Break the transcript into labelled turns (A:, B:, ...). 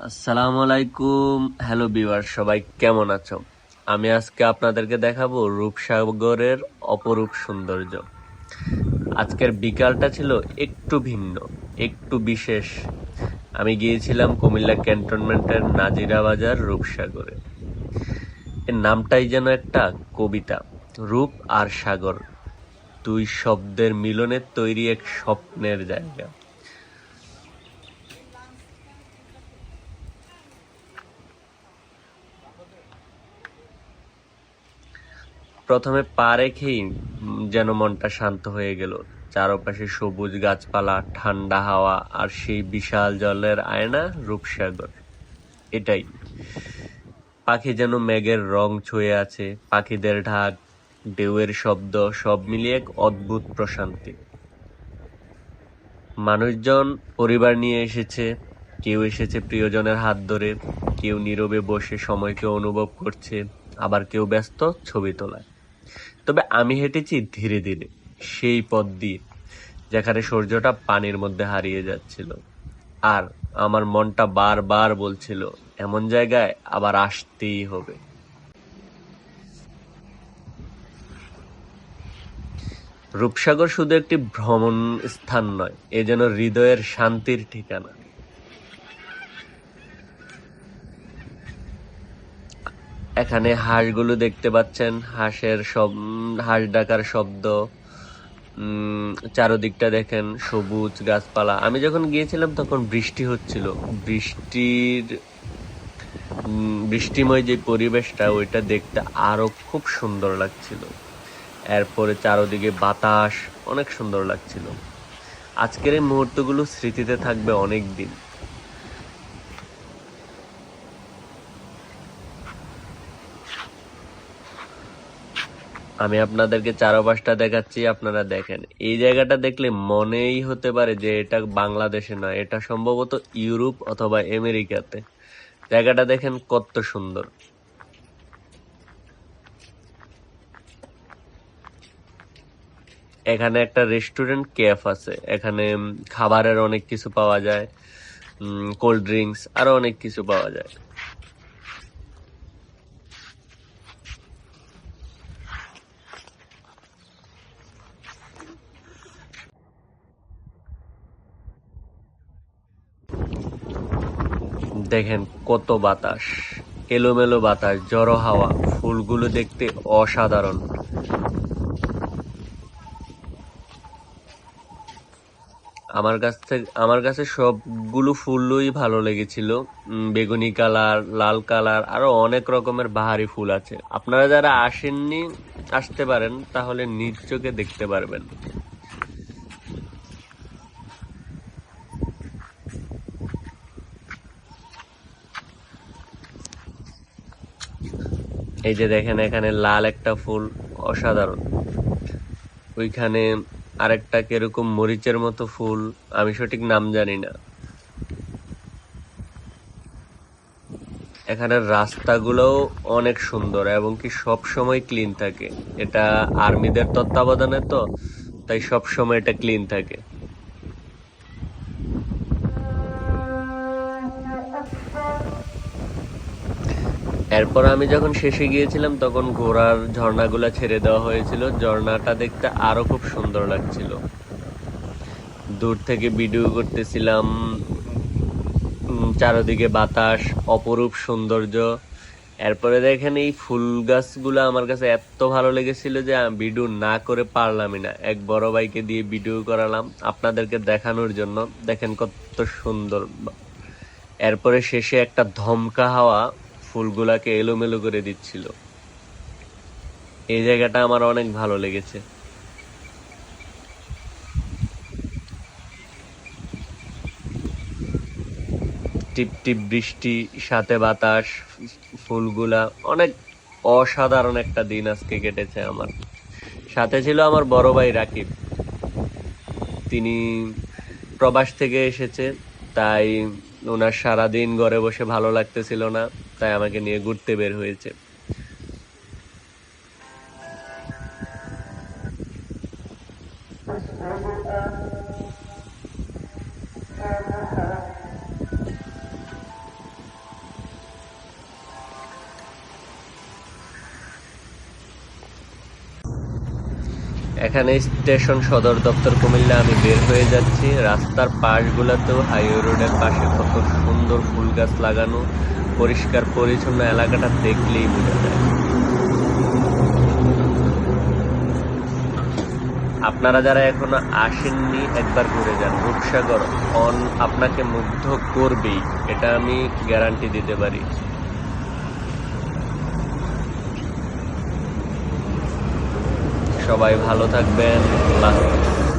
A: আসসালামু আলাইকুম। Hello viewer, সবাই কেমন আছো? আমি আজকে আপনাদেরকে দেখাবো রূপসাগরের অপরূপ সৌন্দর্য। আজকের বিকালটা ছিল একটু ভিন্ন, একটু বিশেষ। আমি গিয়েছিলাম কুমিল্লা ক্যান্টনমেন্টের নাজিরা বাজার রূপসাগরে। এর নামটাই যেন একটা কবিতা। রূপ আর সাগর, দুই শব্দের মিলনে তৈরি এক স্বপ্নের জায়গা। প্রথমে পা রেখেই যেন মনটা শান্ত হয়ে গেল। চারপাশে সবুজ গাছপালা, ঠান্ডা হাওয়া আর সেই বিশাল জলের আয়না রূপসাগর। এটাই। পাখি যেন মেঘের রং ছুঁয়ে আছে, পাখিদের ঢাক, ঢেউয়ের শব্দ, সব মিলিয়ে এক অদ্ভুত প্রশান্তি। মানুষজন পরিবার নিয়ে এসেছে, কেউ এসেছে প্রিয়জনের হাত ধরে, কেউ নীরবে বসে সময়কে অনুভব করছে, আবার কেউ ব্যস্ত ছবি তোলায়। তবে আমি হেঁটেছি ধীরে ধীরে, সেই পথ দিয়ে যেখানে সূর্যটা পানির মধ্যে হারিয়ে যাচ্ছিল। আর আমার মনটা বারবার বলছিল, এমন জায়গায় আবার আসতেই হবে। রূপসাগর শুধু একটি ভ্রমণ স্থান নয়, এ যেন হৃদয়ের শান্তির ঠিকানা। এখানে হাঁসগুলো দেখতে পাচ্ছেন, হাঁস ডাকার শব্দ। চারদিকটা দেখেন সবুজ গাছপালা। আমি যখন গিয়েছিলাম তখন বৃষ্টি হচ্ছিল। বৃষ্টিময় যে পরিবেশটা, ওইটা দেখতে আরো খুব সুন্দর লাগছিল। এরপরে চারদিকে বাতাস, অনেক সুন্দর লাগছিল। আজকের এই মুহূর্তগুলো স্মৃতিতে থাকবে অনেক দিন। আমি আপনাদেরকে চারপাশটা দেখাচ্ছি, আপনারা দেখেন। এই জায়গাটা দেখলে মনেই হতে পারে যে এটা বাংলাদেশে নয়, এটা সম্ভবত ইউরোপ অথবা আমেরিকাতে। জায়গাটা দেখেন কত সুন্দর। এখানে একটা রেস্টুরেন্ট ক্যাফ আছে। এখানে খাবারের অনেক কিছু পাওয়া যায়, কোল্ড ড্রিঙ্কস, আরো অনেক কিছু পাওয়া যায়। দেখেন কত বাতাস, এলোমেলো বাতাস, জড়ো হাওয়া, ফুলগুলো দেখতে অসাধারণ। আমার কাছে সবগুলো ফুলই ভালো লেগেছিল। বেগুনি কালার, লাল কালার, আরো অনেক রকমের বাহারি ফুল আছে। আপনারা যারা আসেননি, আসতে পারেন, তাহলে নিজ চোখে দেখতে পারবেন। এই যে দেখেন, এখানে লাল একটা ফুল, অসাধারণ। ওইখানে আরেকটা কিরকম মরিচের মতো ফুল, আমি সঠিক নাম জানি না। এখানের রাস্তাগুলোও অনেক সুন্দর এবং কি সব সময় ক্লিন থাকে। এটা আর্মিদের তত্ত্বাবধানে তো, তাই সব সময় এটা ক্লিন থাকে। এরপর আমি যখন শেষে গিয়েছিলাম তখন ঘোড়ার ঝর্ণাগুলা ছেড়ে দেওয়া হয়েছিল। ঝর্ণাটা দেখতে আরো খুব সুন্দর লাগছিল। দূর থেকে ভিডিও করতেছিলাম। চারদিকে বাতাস, অপরূপ সৌন্দর্য। এরপরে দেখেন এই ফুল গাছগুলো আমার কাছে এত ভালো লেগেছিল যে আমি ভিডিও না করে পারলামই না। এক বড় ভাইকে দিয়ে ভিডিও করালাম আপনাদেরকে দেখানোর জন্য। দেখেন কত সুন্দর। এরপরে শেষে একটা ধমকা হাওয়া ফুলগুলাকে এলোমেলো করে দিচ্ছিল। এই জায়গাটা আমার অনেক ভালো লেগেছে। টিপ টিপ বৃষ্টি, সাথে বাতাস, ফুলগুলা, অনেক অসাধারণ একটা দিন আজকে কেটেছে আমার। সাথে ছিল আমার বড় ভাই রাকিব। তিনি প্রবাস থেকে এসেছে, তাই ওনার সারাদিন ঘরে বসে ভালো লাগতেছিল না, তাই আমাকে নিয়ে ঘুরতে বের হয়েছে। এখানে স্টেশন সদর দপ্তর কুমিল্লা। আমি বের হয়ে যাচ্ছি। রাস্তার পাশগুলোতেও হাইওয়ে রোডের পাশে কত সুন্দর ফুল গাছ লাগানো, পরিষ্কার পরিচ্ছন্ন, এলাকাটা দেখলেই বোঝা যায়। আপনারা যারা এখনো আসেননি একবার ঘুরে যান। রূপসাগর আপনাকে মুগ্ধ করবেই, এটা আমি গ্যারান্টি দিতে পারি। সবাই ভালো থাকবেন। আল্লাহ হাফেজ।